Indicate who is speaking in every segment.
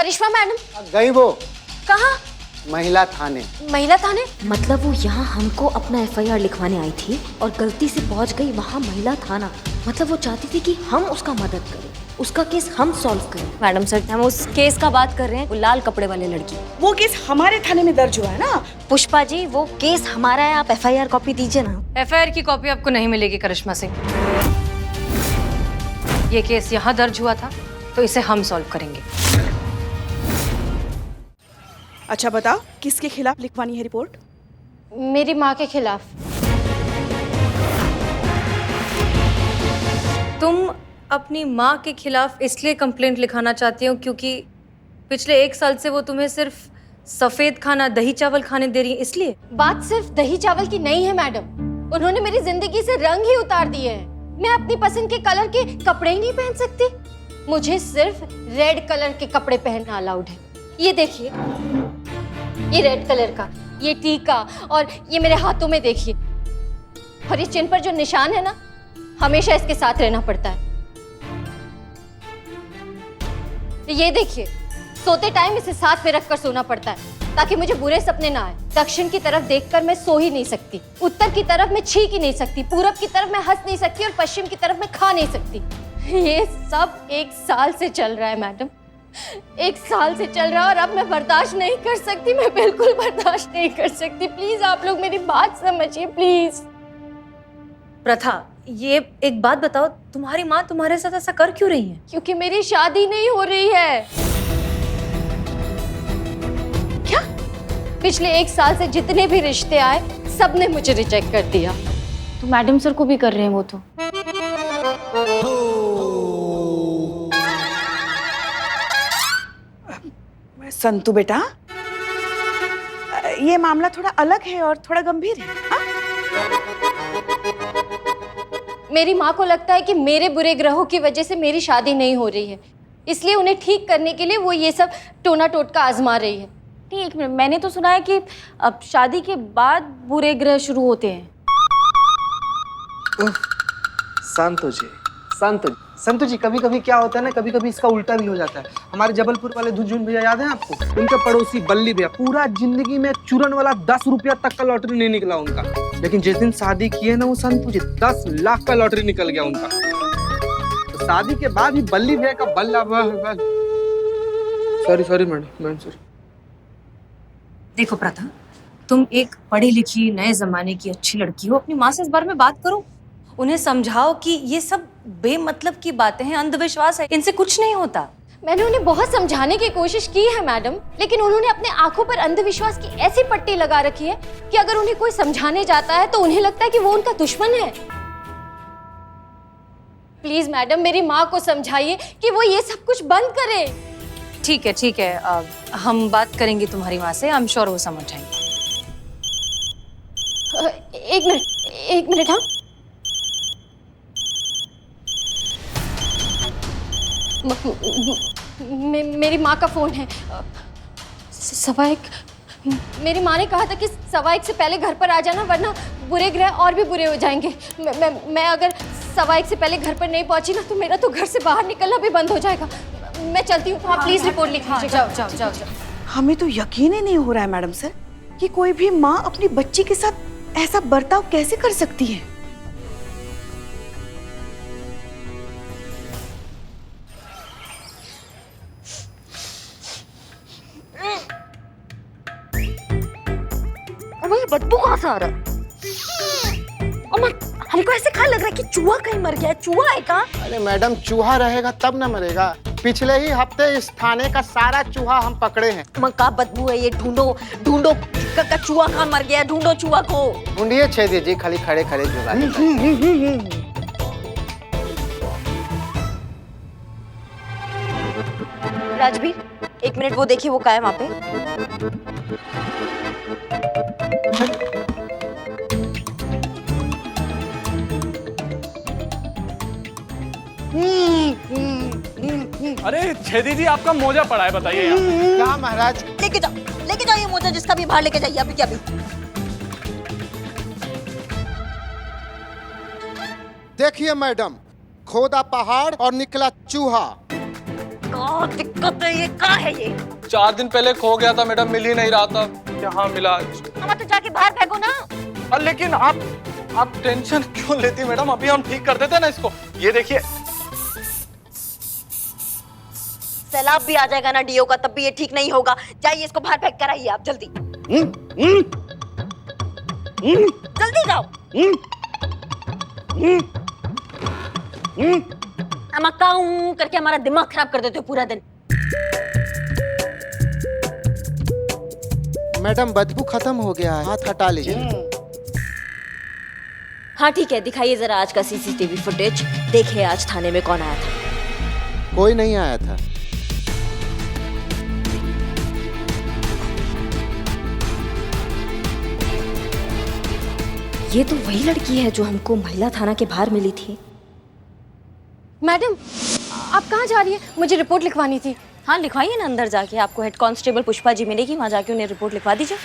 Speaker 1: करिश्मा madam
Speaker 2: गई वो
Speaker 1: कहाँ?
Speaker 2: महिला थाने।
Speaker 1: महिला थाने?
Speaker 3: मतलब वो यहाँ हमको अपना एफआईआर लिखवाने आई थी और गलती से पहुँच गई वहाँ महिला थाना। मतलब वो चाहती थी कि हम उसका मदद करें, उसका केस हम सॉल्व करें।
Speaker 1: मैडम सर, हम उस केस का बात कर रहे हैं, वो लाल कपड़े वाले लड़की।
Speaker 4: वो केस हमारे थाने में दर्ज हुआ है ना।
Speaker 1: पुष्पा जी, वो केस हमारा है, आप एफआईआर कॉपी दीजिए ना।
Speaker 5: एफआईआर की कॉपी आपको नहीं मिलेगी करिश्मा सिंह। ये केस यहाँ दर्ज हुआ था तो इसे हम सॉल्व करेंगे।
Speaker 4: अच्छा बताओ, किसके खिलाफ लिखवानी है रिपोर्ट?
Speaker 1: मेरी माँ के खिलाफ।
Speaker 5: तुम अपनी माँ के खिलाफ इसलिए कंप्लेंट लिखाना चाहती हो क्योंकि पिछले 1 साल से वो तुम्हें सिर्फ सफेद खाना दही चावल खाने दे रही है, इसलिए?
Speaker 1: बात सिर्फ दही चावल की नहीं है मैडम, उन्होंने मेरी जिंदगी से रंग ही उतार दिए हैं। मैं अपनी पसंद के कलर के कपड़े ही नहीं पहन सकती, मुझे सिर्फ रेड कलर के कपड़े पहनना अलाउड है। ये देखिए, ये रेड कलर का ये टीका, और ये मेरे हाथों में देखिए, और ये चिन्ह पर जो निशान है ना, हमेशा इसके साथ रहना पड़ता है। ये देखिए, सोते टाइम इसे साथ में रखकर सोना पड़ता है ताकि मुझे बुरे सपने ना आए। दक्षिण की तरफ देखकर मैं सो ही नहीं सकती, उत्तर की तरफ मैं छींक ही नहीं सकती, पूरब की तरफ मैं हंस नहीं सकती और पश्चिम की तरफ मैं खा नहीं सकती। ये सब 1 साल से चल रहा है मैडम, 1 साल से चल रहा है, और अब मैं बर्दाश्त नहीं कर सकती, मैं बिल्कुल बर्दाश्त नहीं कर सकती। प्लीज आप लोग मेरी बात समझिए प्लीज।
Speaker 5: प्रथा, ये एक बात बताओ, तुम्हारी माँ तुम्हारे साथ ऐसा कर क्यों रही है?
Speaker 1: क्योंकि मेरी शादी नहीं हो रही है।
Speaker 5: क्या?
Speaker 1: पिछले 1 साल से जितने भी रिश्ते आए, सबने मुझे रिजेक्ट कर दिया।
Speaker 3: तो मैडम सर को भी कर रहे हैं वो तो।
Speaker 4: संतु बेटा, ये मामला थोड़ा अलग है और थोड़ा गंभीर है। हाँ?
Speaker 1: मेरी माँ को लगता है कि मेरे बुरे ग्रहों की वजह से मेरी शादी नहीं हो रही है, इसलिए उन्हें ठीक करने के लिए वो ये सब टोना टोटका आजमा रही है।
Speaker 3: नहीं, एक मिनट, मैंने तो सुना है कि अब शादी के बाद बुरे ग्रह शुरू होते हैं।
Speaker 2: संतु जी, कभी कभी क्या होता है ना, कभी कभी इसका उल्टा भी हो जाता है। हमारे जबलपुर वाले दुर्जन भैया याद है आपको? उनके पड़ोसी बल्ली भैया, पूरा जिंदगी में चूरन वाला 10 रुपया तक का लॉटरी नहीं निकला उनका, लेकिन जिस दिन शादी किए ना वो संतु जी, 10 लाख का लॉटरी निकल गया उनका। तो शादी के बाद भी बल्ली भैया का बल्ला सॉरी मैडम सॉरी।
Speaker 5: देखो प्रथा, तुम एक पढ़ी लिखी नए जमाने की अच्छी लड़की हो, अपनी माँ से इस बारे में बात करो, उन्हें समझाओ कि ये सब बेमतलब की बातें हैं, अंधविश्वास है, इनसे कुछ नहीं होता।
Speaker 1: मैंने उन्हें बहुत समझाने की कोशिश की है मैडम, लेकिन उन्होंने अपने आंखों पर अंधविश्वास की ऐसी पट्टी लगा रखी है कि अगर उन्हें कोई समझाने जाता है तो उन्हें लगता है कि वो उनका दुश्मन है। प्लीज मैडम, मेरी माँ को समझाइए कि वो ये सब कुछ बंद करे।
Speaker 5: ठीक है, हम बात करेंगे तुम्हारी माँ से, आई एम श्योर वो समझ जाएंगे।
Speaker 1: एक मिनट हाँ। मेरी माँ का फोन है। 1:15। मेरी माँ ने कहा था कि 1:15 से पहले घर पर आ जाना, वरना बुरे ग्रह और भी बुरे हो जाएंगे। मैं अगर 1:15 से पहले घर पर नहीं पहुंची ना, तो मेरा तो घर से बाहर निकलना भी बंद हो जाएगा। मैं चलती हूँ, आप प्लीज रिपोर्ट लिख लीजिए।
Speaker 5: जाओ।
Speaker 4: हमें तो यकीन ही नहीं हो रहा है मैडम सर कि कोई भी माँ अपनी बच्ची के साथ ऐसा बर्ताव कैसे कर सकती है।
Speaker 3: बदबू कहाँ से आ रहा है? हमको ऐसे कहाँ लग रहा है कि चूहा कहीं मर गया है? चूहा है कहाँ?
Speaker 2: अरे मैडम, चूहा रहेगा तब ना मरेगा। पिछले ही हफ्ते इस थाने का सारा चूहा हम पकड़े हैं।
Speaker 3: का बदबू है ये? ढूंढो का चूहा कहाँ मर गया है? ढूंढो चूहा को।
Speaker 2: ढूंढिए छेदी जी, खाली खड़े जुगा।
Speaker 3: राजवीर, 1 मिनट, वो देखिए, वो क्या है वहाँ पे?
Speaker 6: अरे छेदी जी, आपका मोजा पड़ा है, बताइए यहाँ।
Speaker 2: क्या महाराज?
Speaker 3: लेके जाओ ये मोजा, जिसका भी बाहर लेके जाइए अभी क्या भी।
Speaker 2: देखिए मैडम, खोदा पहाड़ और निकला चूहा।
Speaker 3: क्या दिक्कत है? ये क्या है ये?
Speaker 6: 4 दिन पहले खो गया था मैडम, मिल ही नहीं रहा था। यहाँ मिला आज।
Speaker 3: हम तो जाके बाहर फेंको ना।
Speaker 6: लेकिन आप टेंशन क्यों लेती मैडम? अभी हम ठीक कर देते ना इसको। ये देखिए,
Speaker 3: सैलाब भी आ जाएगा ना डीओ का, तब भी ये ठीक नहीं होगा। जाइए इसको बाहर फेंक कर आइए आप जल्दी। जल्दी जाओ। अम्मा काऊ करके हमारा दिमाग खराब कर देते हो पूरा दिन।
Speaker 7: मैडम बदबू खत्म हो गया है, हाथ हटा लीजिए।
Speaker 3: हाँ ठीक है, दिखाइए जरा आज का सीसीटीवी फुटेज। देखिए आज थाने में कौन आया था।
Speaker 7: कोई नहीं आया था।
Speaker 3: ये तो वही लड़की है जो हमको महिला थाना के बाहर मिली थी।
Speaker 1: मैडम, आप कहाँ जा रही है? मुझे रिपोर्ट लिखवानी थी।
Speaker 3: हाँ लिखवाइए ना अंदर जाके, आपको हेड कांस्टेबल पुष्पा जी मिलेगी, वहां जाके उन्हें रिपोर्ट लिखवा दीजिए।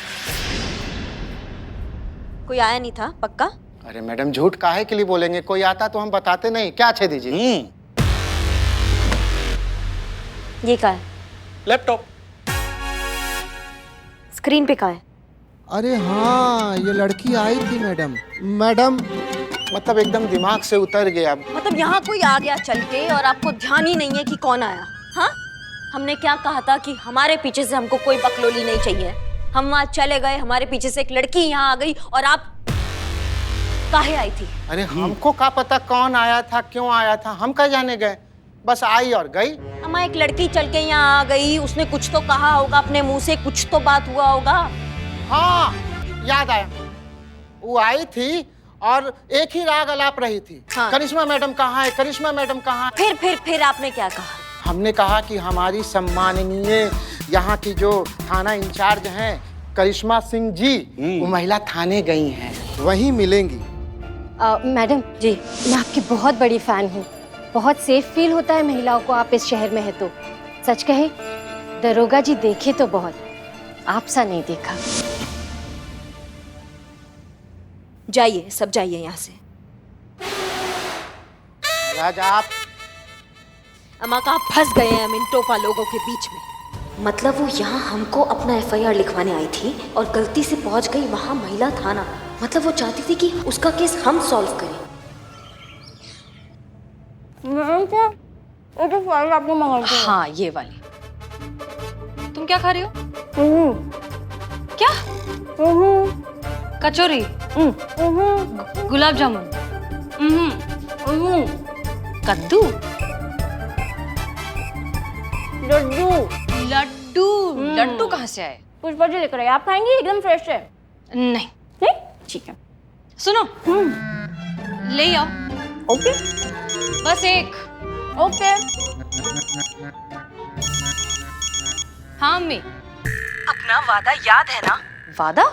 Speaker 3: कोई आया नहीं था पक्का?
Speaker 7: अरे मैडम झूठ काहे के लिए बोलेंगे, कोई आता तो हम बताते नहीं। क्या छेदी जी?
Speaker 3: ये क्या है?
Speaker 6: लैपटॉप।
Speaker 3: स्क्रीन पे क्या है?
Speaker 7: अरे हाँ, ये लड़की आई थी मैडम। मैडम मतलब एकदम दिमाग से उतर गया।
Speaker 3: मतलब यहाँ कोई आ गया चल के और आपको ध्यान ही नहीं है कि कौन आया? हाँ, हमने क्या कहा था कि हमारे पीछे से हमको कोई बकलोली नहीं चाहिए। हम वहाँ चले गए, हमारे पीछे से एक लड़की यहाँ आ गई और आप काहे आई थी?
Speaker 7: अरे हमको क्या पता कौन आया था, क्यों आया था, हम क्या जाने गए। बस आई और गई।
Speaker 3: हमारी एक लड़की चल के यहाँ आ गई, उसने कुछ तो कहा होगा अपने मुंह से, कुछ तो बात हुआ होगा।
Speaker 7: हाँ याद आया, वो आई थी और एक ही राग अलाप रही थी।
Speaker 3: हाँ।
Speaker 7: करिश्मा मैडम कहाँ है, करिश्मा मैडम कहाँ है।
Speaker 3: फिर आपने क्या कहा?
Speaker 7: हमने कहा कि हमारी सम्माननीय यहाँ की जो थाना इंचार्ज हैं करिश्मा सिंह जी, वो महिला थाने गई हैं, वहीं मिलेंगी।
Speaker 1: मैडम
Speaker 3: जी,
Speaker 1: मैं आपकी बहुत बड़ी फैन हूँ। बहुत सेफ फील होता है महिलाओं को आप इस शहर में है तो। सच कहे, दरोगा जी देखे तो बहुत, आप सा नहीं देखा।
Speaker 3: जाइए सब जाइए यहाँ से।
Speaker 7: राजा आप
Speaker 3: अम्मा कहाँ फंस गए हैं हम इन टोपा लोगों के बीच में। मतलब वो यहाँ हमको अपना एफआईआर लिखवाने आई थी और गलती से पहुँच गई वहाँ महिला थाना। मतलब वो चाहती थी कि उसका केस हम सॉल्व करें।
Speaker 5: हाँ ये वाली। तुम क्या खा रही हो? क्या? कचौरी? गुलाब जामुन? कद्दू?
Speaker 1: लड्डू।
Speaker 5: लड्डू? लड्डू कहाँ से आए?
Speaker 1: पुष्पा जी लेकर आए, आप खाएंगे? एकदम फ्रेश है।
Speaker 5: नहीं।
Speaker 1: नहीं? ठीक है।
Speaker 5: सुनो, ले आओ।
Speaker 1: ओके
Speaker 5: बस एक।
Speaker 1: ओके।
Speaker 5: हाँ अम्मी।
Speaker 4: अपना वादा याद है ना?
Speaker 5: वादा?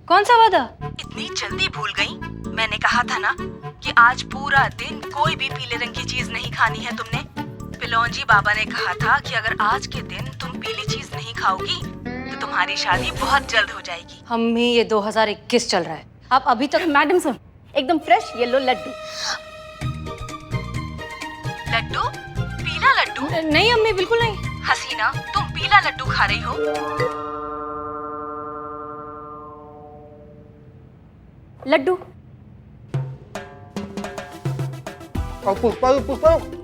Speaker 5: कौन सा वादा?
Speaker 4: इतनी जल्दी भूल गई? मैंने कहा था ना कि आज पूरा दिन कोई भी पीले रंग की चीज नहीं खानी है तुमने। पिलौंजी बाबा ने कहा था कि अगर आज के दिन तुम पीली चीज नहीं खाओगी तो तुम्हारी शादी बहुत जल्द हो जाएगी।
Speaker 5: अम्मी ये 2021 चल रहा है, आप अभी तक।
Speaker 1: मैडम सर, एकदम फ्रेश येलो लड्डू।
Speaker 4: लड्डू? पीला लड्डू?
Speaker 5: नहीं अम्मी बिल्कुल नहीं।
Speaker 4: हसीना, तुम पीला लड्डू खा रही हो।
Speaker 1: लड्डू।
Speaker 2: और पुष्पा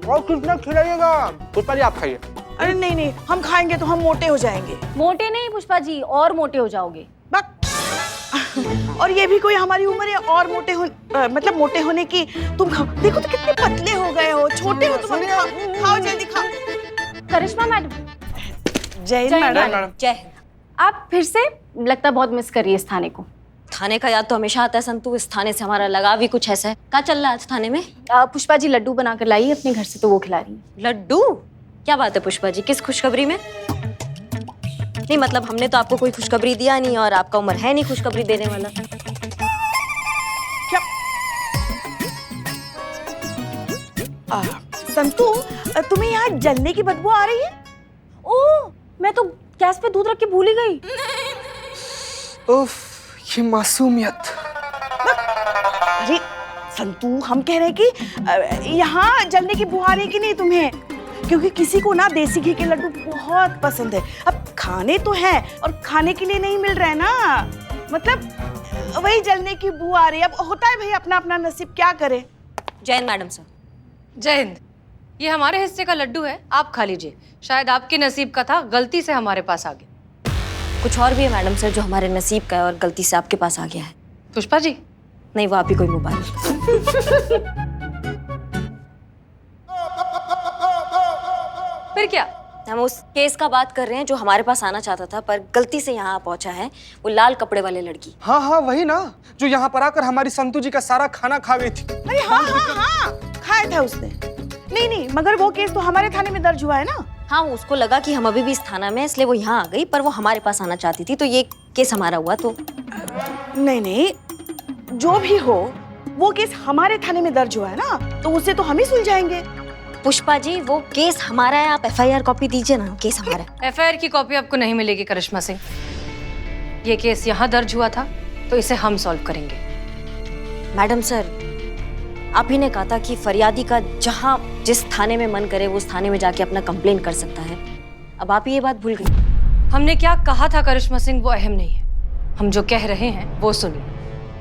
Speaker 2: और कितना खिलाइएगा? पुष्पा जी आप खाइए।
Speaker 4: अरे नहीं नहीं, हम खाएंगे तो हम मोटे हो जाएंगे।
Speaker 1: मोटे नहीं पुष्पा जी, और मोटे हो जाओगे।
Speaker 4: बक। और ये भी कोई हमारी उम्र है और मोटे हो मतलब मोटे होने की। तुम खाओ, देखो तो कितने पतले हो गए हो, छोटे हो तुम। अभी खाओ जल्दी खाओ।
Speaker 1: करिश्मा मैडम,
Speaker 4: जय हिंद मैडम।
Speaker 3: जय हिंद।
Speaker 1: आप फिर से लगता बहुत मिस कर रही है इस थाने को।
Speaker 3: थाने का याद तो हमेशा आता है संतू, इस थाने से हमारा लगाव भी कुछ ऐसा है। क्या चल रहा है आज थाने में?
Speaker 1: पुष्पा जी लड्डू बना कर लाई अपने घर से, तो वो खिला रही है।
Speaker 3: लड्डू? क्या बात है पुष्पा जी, किस खुशखबरी में? नहीं मतलब हमने तो आपको कोई खुशखबरी दिया नहीं और आपका उम्र है नहीं खुशखबरी देने वाला।
Speaker 4: क्या? संतू, तुम्हें यहाँ जलने की बदबू आ रही है?
Speaker 1: ओह, मैं तो गैस पे दूध रख के भूल ही गई।
Speaker 2: उफ, ये मासूमियत।
Speaker 4: अरे संतू, हम कह रहे हैं कि यहाँ जलने की बुआ आ रही कि नहीं तुम्हें?
Speaker 8: क्योंकि किसी को ना देसी घी के लड्डू बहुत पसंद है। अब खाने तो हैं और खाने के लिए नहीं मिल रहे हैं ना, मतलब वही जलने की बू आ रही है। अब होता है भाई अपना अपना नसीब, क्या करे।
Speaker 3: जय हिंद मैडम सर।
Speaker 5: जय हिंद। ये हमारे हिस्से का लड्डू है, आप खा लीजिए। शायद आपके नसीब का था, गलती से हमारे पास आ गया।
Speaker 3: कुछ और भी है मैडम सर जो हमारे नसीब का है और गलती से आपके पास आ गया है।
Speaker 5: पुष्पा जी,
Speaker 3: नहीं, वो आप ही कोई मोबाइल।
Speaker 5: फिर क्या?
Speaker 3: हम उस केस का बात कर रहे हैं जो हमारे पास आना चाहता था पर गलती से यहाँ पहुंचा है, वो लाल कपड़े वाले लड़की।
Speaker 2: हाँ हाँ वही ना, जो यहाँ पर आकर हमारी संतू जी का सारा खाना खा गई थी।
Speaker 8: अरे हाँ हाँ हाँ, खाया था उसने। नहीं नहीं, मगर वो केस तो हमारे थाने में दर्ज हुआ है ना।
Speaker 3: हाँ, उसको लगा कि हम अभी भी इस थाना में, इसलिए वो यहाँ आ गई, पर वो हमारे पास आना चाहती थी, तो ये केस हमारा हुआ। तो
Speaker 8: नहीं नहीं, जो भी हो वो केस हमारे थाने में दर्ज हुआ है ना, तो उसे तो हम ही सुलझाएंगे।
Speaker 3: पुष्पा जी, वो केस हमारा है, आप FIR कॉपी दीजिए ना, केस हमारा है।
Speaker 5: FIR की कॉपी आपको नहीं मिलेगी करिश्मा सिंह। ये केस यहाँ दर्ज हुआ था तो इसे हम सॉल्व करेंगे।
Speaker 3: मैडम सर, आप ही ने कहा था कि फरियादी का जहाँ जिस थाने में मन करे वो उस थाने में जाके अपना कंप्लेन कर सकता है। अब आप ही ये बात भूल गई।
Speaker 5: हमने क्या कहा था करिश्मा सिंह, वो अहम नहीं है। हम जो कह रहे हैं वो सुनिए।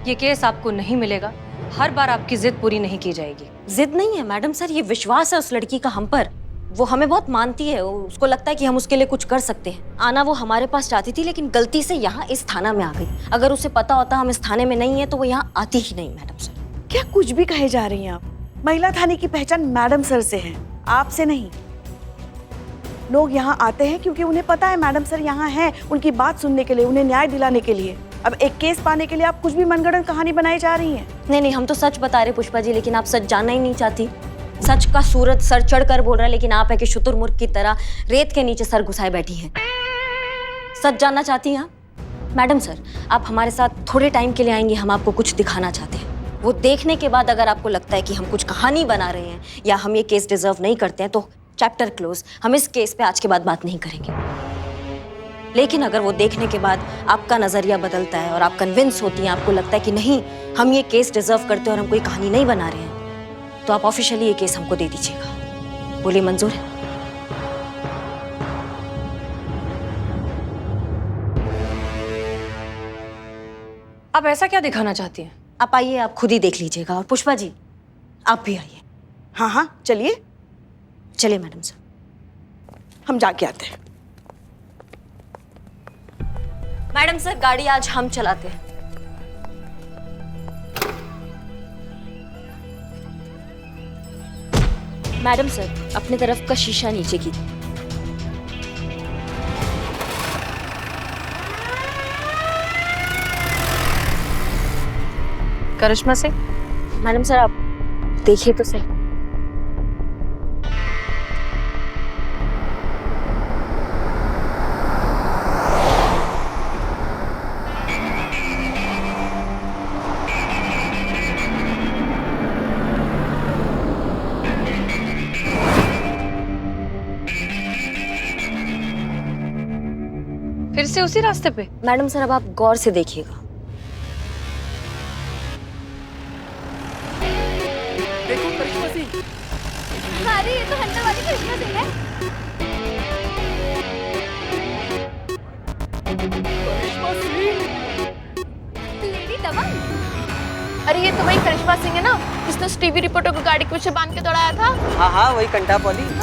Speaker 5: ये केस आपको नहीं मिलेगा, हर बार आपकी जिद पूरी नहीं की जाएगी।
Speaker 3: जिद नहीं है मैडम सर, ये विश्वास है उस लड़की का हम पर। वो हमें बहुत मानती है, उसको लगता है कि हम उसके लिए कुछ कर सकते हैं। आना वो हमारे पास चाहती थी, लेकिन गलती से यहाँ इस थाना में आ गई। अगर उसे पता होता हम इस थाने में नहीं है तो वो यहाँ आती ही नहीं। मैडम सर,
Speaker 8: क्या कुछ भी कहे जा रही हैं आप? महिला थाने की पहचान मैडम सर से है, आपसे नहीं। लोग यहाँ आते हैं क्योंकि उन्हें पता है मैडम सर यहाँ हैं, उनकी बात सुनने के लिए, उन्हें न्याय दिलाने के लिए। अब एक केस पाने के लिए आप कुछ भी मनगढ़ंत कहानी बनाई जा रही हैं।
Speaker 3: नहीं नहीं, हम तो सच बता रहे पुष्पा जी, लेकिन आप सच जानना ही नहीं चाहती। सच का सूरज सर चढ़ कर बोल रहा है, लेकिन आप है कि शुतुरमुर्ग की तरह रेत के नीचे सर घुसाए बैठी हैं। सच जानना चाहती हैं आप? मैडम सर, आप हमारे साथ थोड़े टाइम के लिए आएंगे, हम आपको कुछ दिखाना चाहते हैं। वो देखने के बाद अगर आपको लगता है कि हम कुछ कहानी बना रहे हैं या हम ये केस डिजर्व नहीं करते हैं, तो चैप्टर क्लोज। हम इस केस पे आज के बाद बात नहीं करेंगे। लेकिन अगर वो देखने के बाद आपका नजरिया बदलता है और आप कन्विंस होती हैं, आपको लगता है कि नहीं हम ये केस डिजर्व करते हैं और हम कोई कहानी नहीं बना रहे हैं, तो आप ऑफिशियली ये केस हमको दे दीजिएगा। बोलिए, मंजूर है?
Speaker 5: आप ऐसा क्या दिखाना चाहती हैं?
Speaker 3: आप आइए, आप खुद ही देख लीजिएगा। और पुष्पा जी, आप भी आइए।
Speaker 8: हाँ हाँ, चलिए।
Speaker 3: चलिए मैडम सर,
Speaker 8: हम जाके आते हैं।
Speaker 3: मैडम सर, गाड़ी आज हम चलाते हैं। मैडम सर, अपने तरफ का शीशा नीचे की।
Speaker 5: करिश्मा सिंह,
Speaker 3: मैडम सर, आप देखिए तो सही।
Speaker 5: फिर से उसी रास्ते पे?
Speaker 3: मैडम सर, अब आप गौर से देखिएगा।
Speaker 6: देखो करिश्मा सिंह,
Speaker 1: अरे ये तो हंटर वाली करिश्मा सिंह है।
Speaker 6: करिश्मा सिंह,
Speaker 1: लेडी दबंग। अरे ये तो वही करिश्मा सिंह है ना, जिसने उस टीवी रिपोर्टर को गाड़ी के पीछे बांध के दौड़ाया था।
Speaker 9: हाँ हाँ, वही कंटा पॉली।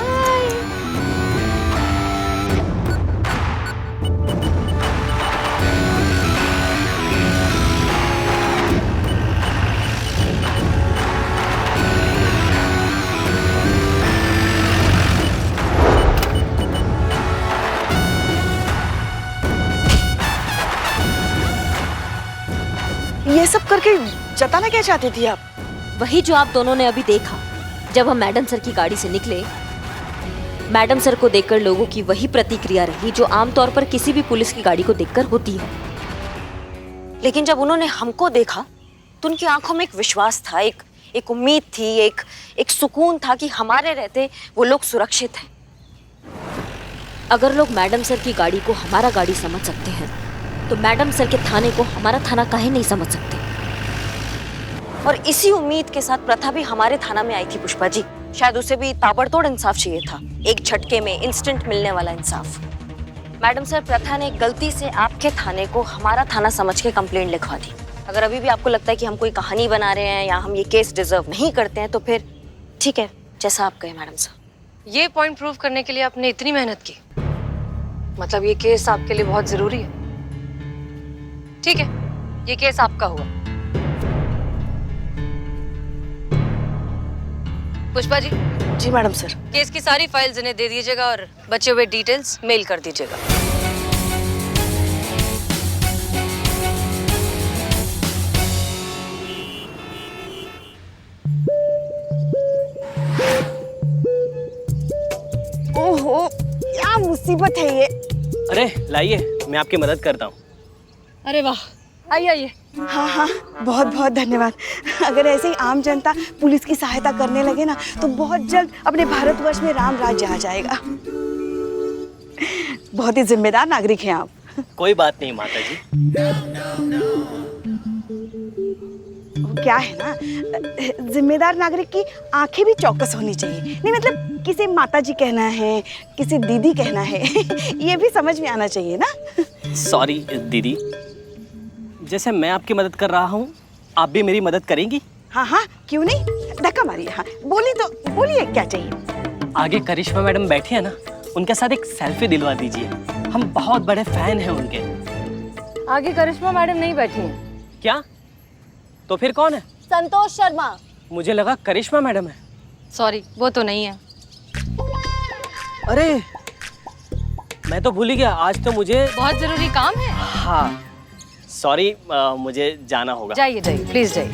Speaker 8: ये सब करके जताना क्या चाहती थी आप?
Speaker 3: वही जो आप दोनों ने अभी देखा। जब हम मैडम सर की गाड़ी से निकले, मैडम सर को देखकर लोगों की वही प्रतिक्रिया रही जो आमतौर पर किसी भी पुलिस की गाड़ी को देखकर होती है। लेकिन जब उन्होंने हमको देखा तो उनकी आंखों में एक विश्वास था, एक उम्मीद थी, एक सुकून था कि हमारे रहते वो लोग सुरक्षित हैं। अगर लोग मैडम सर की गाड़ी को हमारा गाड़ी समझ सकते हैं, तो मैडम सर के थाने को हमारा थाना काहे नहीं समझ सकते। और इसी उम्मीद के साथ प्रथा भी हमारे थाना में आई थी पुष्पा जी। शायद उसे भी ताबड़तोड़ इंसाफ चाहिए था, एक झटके में इंस्टेंट मिलने वाला इंसाफ। मैडम सर, प्रथा ने गलती से आपके थाने को हमारा थाना समझ के कंप्लेंट लिखवा दी। अगर अभी भी आपको लगता है कि हम कोई कहानी बना रहे हैं या हम ये केस डिजर्व नहीं करते हैं तो फिर ठीक है, जैसा आप कहें मैडम सर।
Speaker 5: ये पॉइंट प्रूव करने के लिए आपने इतनी मेहनत की, मतलब ये केस आपके लिए बहुत जरूरी है। ठीक है, ये केस आपका हुआ। पुष्पा जी,
Speaker 8: जी मैडम सर।
Speaker 5: केस की सारी फाइल्स इन्हें दे दीजिएगा और बचे हुए डिटेल्स मेल कर दीजिएगा।
Speaker 8: ओहो, क्या मुसीबत है ये।
Speaker 9: अरे लाइए, मैं आपकी मदद करता हूँ।
Speaker 5: अरे वाह, आइए आइए।
Speaker 8: हाँ हाँ, बहुत बहुत धन्यवाद। अगर ऐसे ही आम जनता पुलिस की सहायता करने लगे ना तो बहुत जल्द अपने भारतवर्ष में राम राज्य आ जाएगा। बहुत ही जिम्मेदार नागरिक हैं आप।
Speaker 9: कोई बात नहीं माता जी।
Speaker 8: वो क्या है ना, जिम्मेदार नागरिक की आंखें भी चौकस होनी चाहिए। नहीं मतलब किसी माता जी कहना है, किसी दीदी कहना है, ये भी समझ में आना चाहिए ना।
Speaker 9: सॉरी दीदी, जैसे मैं आपकी मदद कर रहा हूँ, आप भी मेरी मदद करेंगी?
Speaker 8: हाँ हाँ, क्यों नहीं, धक्का मारिए। हाँ बोलिए तो बोलिए, क्या चाहिए।
Speaker 9: आगे करिश्मा मैडम बैठी है ना, उनके साथ एक सेल्फी दिलवा दीजिए। हम बहुत बड़े फैन हैं उनके।
Speaker 5: आगे करिश्मा मैडम नहीं बैठी हैं।
Speaker 9: क्या? तो फिर कौन है?
Speaker 1: संतोष शर्मा।
Speaker 9: मुझे लगा करिश्मा मैडम है।
Speaker 5: सॉरी, वो तो नहीं है।
Speaker 9: अरे मैं तो भूल ही गया, आज तो मुझे
Speaker 5: बहुत जरूरी काम है।
Speaker 9: हाँ सॉरी, मुझे जाना होगा।
Speaker 5: जाइए जाइए, प्लीज जाइए।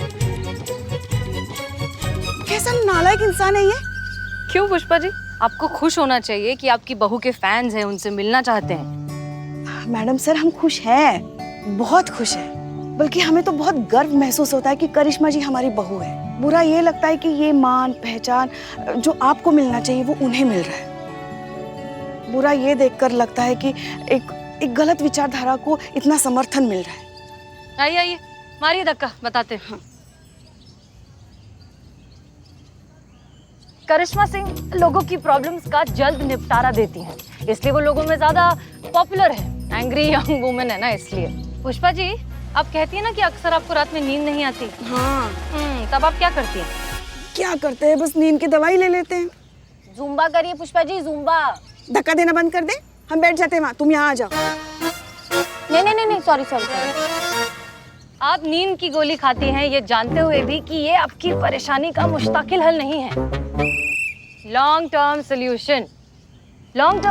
Speaker 8: कैसा नालायक इंसान है ये।
Speaker 5: क्यों पुष्पा जी, आपको खुश होना चाहिए कि आपकी बहू के फैंस हैं, उनसे मिलना चाहते हैं।
Speaker 8: मैडम सर, हम खुश हैं, बहुत खुश हैं। बल्कि हमें तो बहुत गर्व महसूस होता है कि करिश्मा जी हमारी बहू है। बुरा ये लगता है कि ये मान पहचान जो आपको मिलना चाहिए वो उन्हें मिल रहा है। बुरा ये देखकर लगता है कि एक गलत विचारधारा को इतना समर्थन मिल रहा है।
Speaker 5: आइए आइए, मारिए धक्का, बताते हैं। करिश्मा सिंह लोगों की प्रॉब्लम्स का जल्द निपटारा देती हैं, इसलिए वो लोगों में ज्यादा पॉपुलर है। एंग्री यंग वुमेन है ना, इसलिए। पुष्पा जी, आप कहती है ना कि अक्सर आपको रात में नींद नहीं आती।
Speaker 8: हाँ।
Speaker 5: तब आप क्या करती हैं?
Speaker 8: क्या करते हैं, बस नींद की दवाई ले लेते हैं।
Speaker 1: जुम्बा करिए पुष्पा जी, जुम्बा।
Speaker 8: धक्का देना बंद कर दे, हम बैठ जाते हैं वहाँ, तुम यहाँ आ जाओ।
Speaker 1: नहीं नहीं नहीं, सॉरी सॉरी सॉरी।
Speaker 5: आप नींद की गोली खाती हैं ये जानते हुए भी कि ये आपकी परेशानी का मुस्तकिल हल नहीं है। लॉन्ग टर्म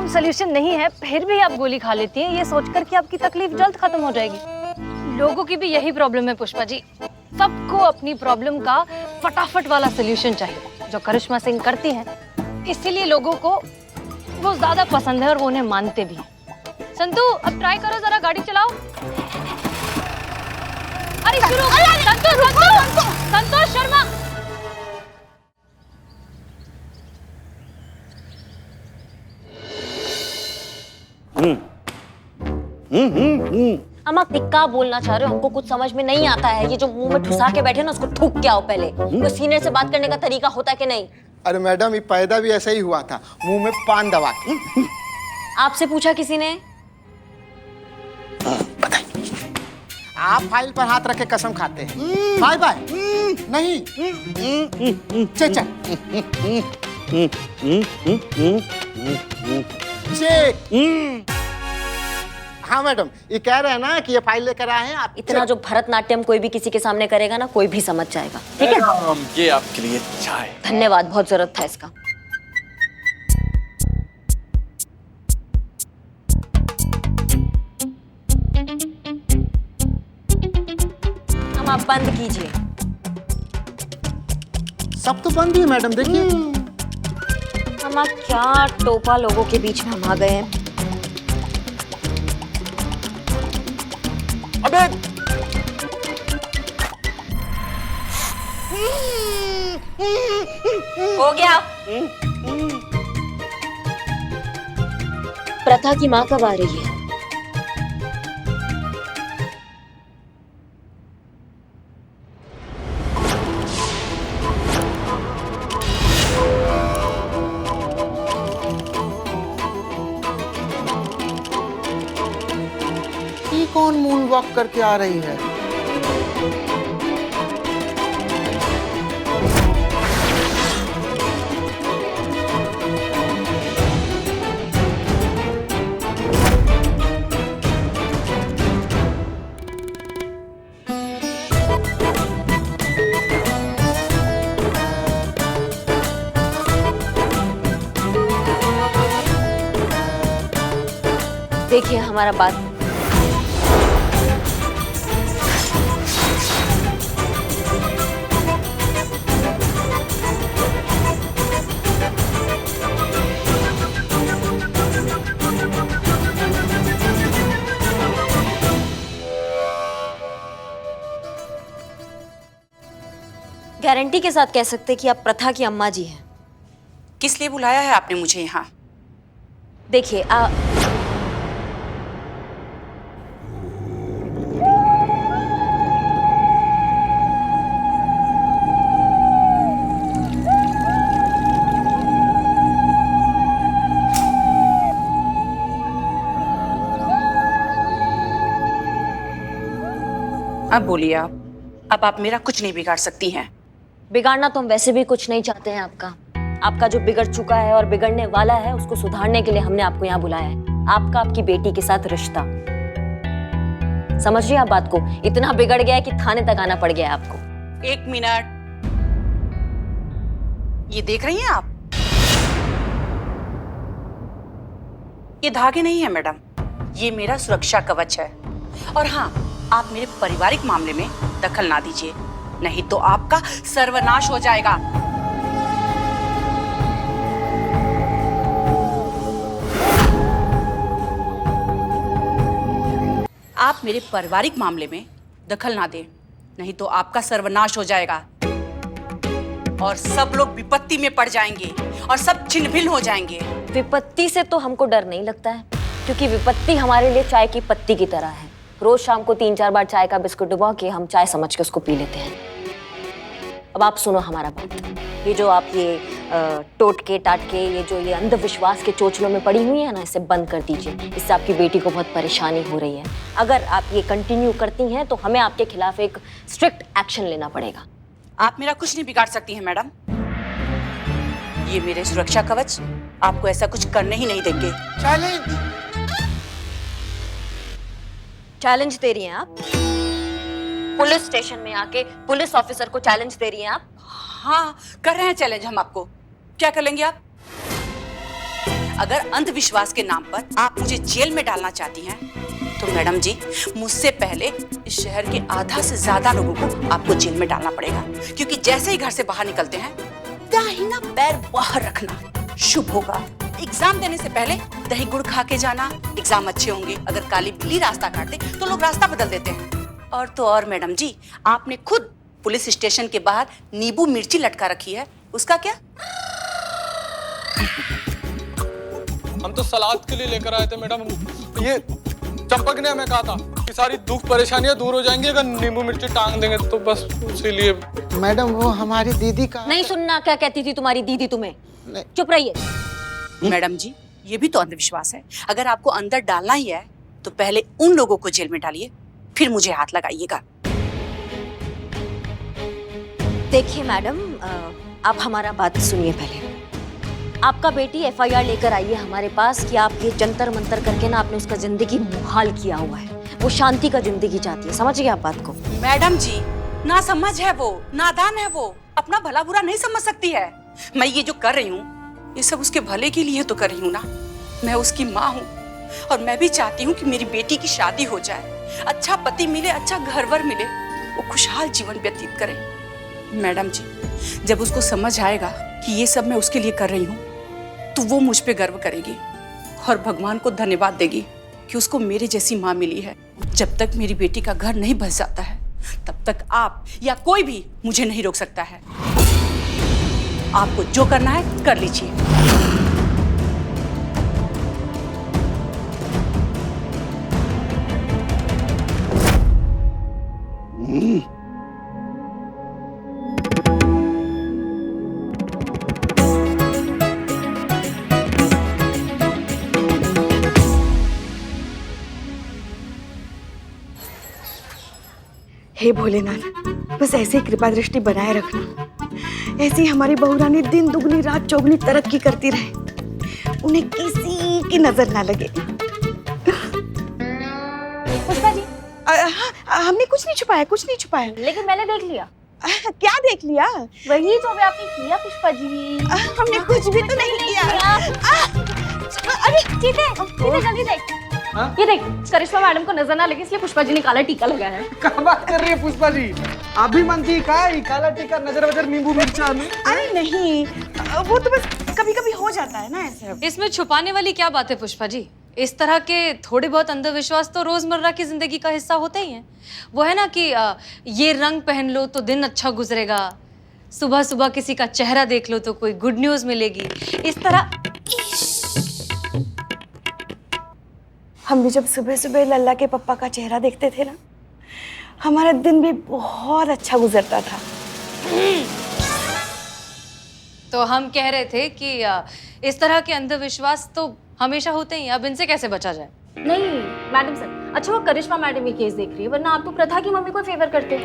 Speaker 5: सोल्यूशन नहीं है, फिर भी आप गोली खा लेती हैं ये सोचकर कि आपकी तकलीफ जल्द खत्म हो जाएगी। लोगों की भी यही प्रॉब्लम है पुष्पा जी, सबको अपनी प्रॉब्लम का फटाफट वाला सोल्यूशन चाहिए, जो करिश्मा सिंह करती हैं। इसीलिए लोगों को वो ज्यादा पसंद है और वो उन्हें मानते भी हैं। संतू, अब ट्राई करो, जरा गाड़ी चलाओ। अरे शुरू। संतोष शर्मा।
Speaker 3: हम आप टिक्का बोलना चाह रहे हो, हमको कुछ समझ में नहीं आता है। ये जो मुंह में ठुसा के बैठे ना, उसको थूक के आओ पहले। कोई सीनियर से बात करने का तरीका होता है कि नहीं?
Speaker 7: अरे मैडम, ये पैदा भी ऐसा ही हुआ था, मुंह में पान दबा के।
Speaker 3: आपसे पूछा किसी ने?
Speaker 7: आप फाइल पर हाथ रख के कसम खाते हैं। Bye bye. नहीं। चल चल। हाँ मैडम, ये कह रहे हैं ना कि ये फाइल लेकर आए हैं आप।
Speaker 3: इतना जो भरतनाट्यम कोई भी किसी के सामने करेगा ना, कोई भी समझ जाएगा। ठीक है,
Speaker 6: ये आपके लिए चाय।
Speaker 3: धन्यवाद, बहुत जरूरत था इसका। हम आप बंद कीजिए।
Speaker 7: सब तो बंद ही है मैडम, देखिए।
Speaker 3: हम आप क्या टोपा लोगों के बीच में हम आ गए हैं।
Speaker 6: अबे
Speaker 3: हो गया। प्रथा की माँ कब आ रही है?
Speaker 7: कौन मून वॉक करके आ रही है?
Speaker 3: देखिए हमारा बात, गारंटी के साथ कह सकते कि आप प्रथा की अम्मा जी हैं।
Speaker 4: किस लिए बुलाया है आपने मुझे यहाँ?
Speaker 3: देखिए
Speaker 4: अब बोलिए आप। अब आप मेरा कुछ नहीं बिगाड़ सकती हैं।
Speaker 3: बिगाड़ना तो हम वैसे भी कुछ नहीं चाहते हैं आपका जो बिगड़ चुका है और बिगड़ने वाला है उसको सुधारने के लिए हमने आपको यहाँ बुलाया है। आपका आपकी बेटी के साथ रिश्ता, समझिए आप बात को, इतना बिगड़ गया है कि थाने तक आना पड़ गया है आपको।
Speaker 4: 1 मिनट, ये देख रही हैं आप? ये धागे नहीं है मैडम, ये मेरा सुरक्षा कवच है। और हाँ, आप मेरे पारिवारिक मामले में दखल ना दीजिए, नहीं तो आपका सर्वनाश हो जाएगा। आप मेरे पारिवारिक मामले में दखल ना दें, नहीं तो आपका सर्वनाश हो जाएगा और सब लोग विपत्ति में पड़ जाएंगे और सब छिन्न-भिन्न हो जाएंगे।
Speaker 3: विपत्ति से तो हमको डर नहीं लगता है, क्योंकि विपत्ति हमारे लिए चाय की पत्ती की तरह है। रोज शाम को 3-4 बार चाय का बिस्कुट डुबा के हम चाय समझ के उसको पी लेते हैं। अब आप सुनो हमारा बात, ये जो आप ये टोटके टाटके, ये अंधविश्वास के चोचलों में पड़ी हुई है ना, इसे बंद कर दीजिए। इससे आपकी बेटी को बहुत परेशानी हो रही है। अगर आप ये कंटिन्यू करती हैं तो हमें आपके खिलाफ एक स्ट्रिक्ट एक्शन लेना पड़ेगा।
Speaker 4: आप मेरा कुछ नहीं बिगाड़ सकती हैं मैडम। ये मेरे सुरक्षा कवच आपको ऐसा कुछ करने ही नहीं देंगे।
Speaker 3: चैलेंज दे रही हैं आप? पुलिस स्टेशन में आके पुलिस ऑफिसर को चैलेंज दे रही हैं आप?
Speaker 4: हाँ, कर रहे हैं चैलेंज हम आपको। क्या कर लेंगे आप? अगर अंधविश्वास के नाम पर आप मुझे जेल में डालना चाहती हैं, तो मैडम जी, मुझसे पहले इस शहर के आधा से ज्यादा लोगों को आपको जेल में डालना पड़ेगा, क्योंकि जैसे ही घर से बाहर निकलते हैं, दाहिना पैर बाहर रखना शुभ होगा। एग्जाम देने से पहले दही गुड़ खा के जाना, एग्जाम अच्छे होंगे। अगर काली बिल्ली रास्ता काट दे तो लोग रास्ता बदल देते हैं। और तो और मैडम जी, आपने खुद पुलिस स्टेशन के बाहर नींबू मिर्ची लटका रखी है, उसका क्या?
Speaker 6: हम तो सलाद के लिए लेकर आए थे मैडम। ये चंपक ने हमें कहा था कि सारी दुख परेशानियां दूर हो जाएंगी अगर नींबू मिर्ची टांग देंगे, तो बस इसीलिए।
Speaker 7: मैडम, वो हमारी दीदी का
Speaker 3: नहीं सुनना क्या कहती थी तुम्हारी दीदी तुम्हें। चुप रहिए।
Speaker 4: मैडम जी, ये भी तो अंधविश्वास है। अगर आपको अंदर डालना ही है तो पहले उन लोगों को जेल में डालिए, फिर मुझे हाथ लगाइएगा।
Speaker 3: देखिए मैडम, आप हमारा बात सुनिए पहले। आपका बेटी FIR लेकर आई है हमारे पास कि आप ये जंतर मंतर करके ना आपने उसका जिंदगी मुहाल किया हुआ है। वो शांति का जिंदगी चाहती है, समझिए आप बात को।
Speaker 4: मैडम जी, ना समझ है वो, नादान है वो, अपना भला बुरा नहीं समझ सकती है। मैं ये जो कर रही हूँ, ये सब उसके भले के लिए तो कर रही हूँ ना। मैं उसकी माँ हूँ और मैं भी चाहती हूँ कि मेरी बेटी की शादी हो जाए, अच्छा पति मिले, अच्छा घरवर मिले, वो खुशहाल जीवन व्यतीत करे। मैडम जी, जब उसको समझ आएगा कि ये सब मैं उसके लिए कर रही हूँ, तो वो मुझ पे गर्व करेगी और भगवान को धन्यवाद देगी कि उसको मेरे जैसी माँ मिली है। जब तक मेरी बेटी का घर नहीं बस जाता है, तब तक आप या कोई भी मुझे नहीं रोक सकता है। आपको जो करना है कर लीजिए।
Speaker 8: हे भोलेनाथ, बस ऐसे ही कृपा दृष्टि बनाए रखना। ऐसी हमारी बहू रानी दिन दुगनी रात चौगनी तरक्की करती रहे, उन्हें किसी की नजर ना लगे।
Speaker 1: पुष्पा जी,
Speaker 8: हमने कुछ नहीं छुपाया, कुछ नहीं छुपाया।
Speaker 1: लेकिन मैंने देख लिया।
Speaker 8: क्या देख लिया?
Speaker 1: वही जो अभी आपने किया पुष्पा जी।
Speaker 8: हमने कुछ भी तो नहीं किया।
Speaker 1: अरे ठीक है, जल्दी देख।
Speaker 2: हाँ?
Speaker 1: ये देख, करिश्मा मैडम को नजर ना लगे इसलिए पुष्पा जी ने काला टीका लगाया है।
Speaker 2: क्या बात कर रही है पुष्पा जी? आप भी मनती का काला टीका, नजर वजर, नींबू मिर्चा में?
Speaker 8: अरे नहीं, वो तो बस कभी कभी हो जाता है ना ऐसे।
Speaker 5: इसमें छुपाने वाली क्या बात है पुष्पा जी? इस तरह के थोड़े बहुत अंधविश्वास तो रोजमर्रा की जिंदगी का हिस्सा होते ही हैं। वो है ना कि ये रंग पहन लो तो दिन अच्छा गुजरेगा, सुबह सुबह किसी का चेहरा देख लो तो कोई गुड न्यूज मिलेगी, इस तरह।
Speaker 8: हम भी जब सुबह सुबह लल्ला के पप्पा का चेहरा देखते थे ना, हमारा दिन भी बहुत अच्छा गुजरता था।
Speaker 5: तो हम कह रहे थे कि इस तरह के अंधविश्वास तो हमेशा होते ही हैं, अब इनसे कैसे बचा जाए?
Speaker 1: नहीं मैडम सर, अच्छा वो करिश्मा मैडम ये केस देख रही है, वरना आप तो प्रथा की मम्मी को फेवर करते।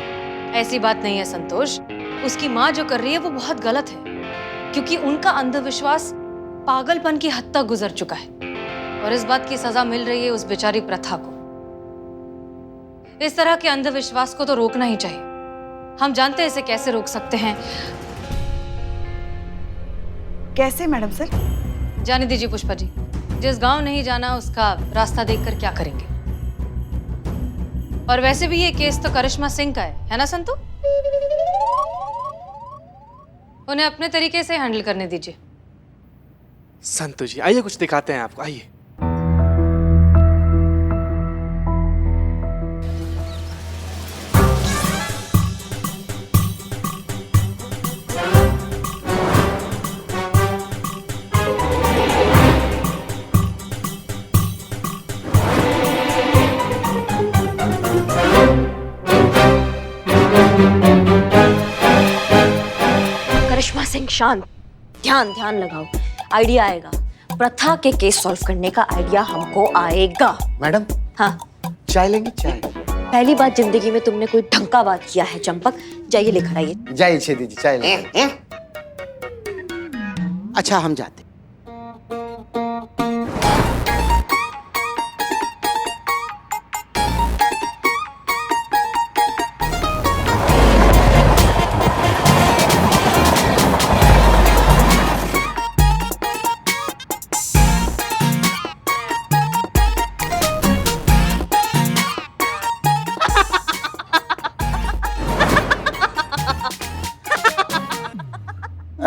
Speaker 5: ऐसी बात नहीं है संतोष, उसकी माँ जो कर रही है वो बहुत गलत है, क्योंकि उनका अंधविश्वास पागलपन की हद तक गुजर चुका है और इस बात की सजा मिल रही है उस बेचारी प्रथा को। इस तरह के अंधविश्वास को तो रोकना ही चाहिए। हम जानते हैं इसे कैसे रोक सकते हैं।
Speaker 8: कैसे मैडम सर?
Speaker 5: जाने दीजिए पुष्पा जी, जिस गांव नहीं जाना उसका रास्ता देखकर क्या करेंगे। और वैसे भी ये केस तो करिश्मा सिंह का है ना संतू? उन्हें अपने तरीके से हैंडल करने दीजिए।
Speaker 2: संतु जी आइए, कुछ दिखाते हैं आपको, आइए।
Speaker 3: करिश्मा सिंह शांत, ध्यान लगाओ, आइडिया आएगा। प्रथा के केस सॉल्व करने का आइडिया हमको आएगा।
Speaker 7: मैडम
Speaker 3: हाँ,
Speaker 7: चाय लेंगे? चाय।
Speaker 3: पहली बार जिंदगी में तुमने कोई ढंग का बात किया है चंपक। जाइए लेकर आइए।
Speaker 7: जाइए छेदी जी, चाय लेंगे। अच्छा हम जाते।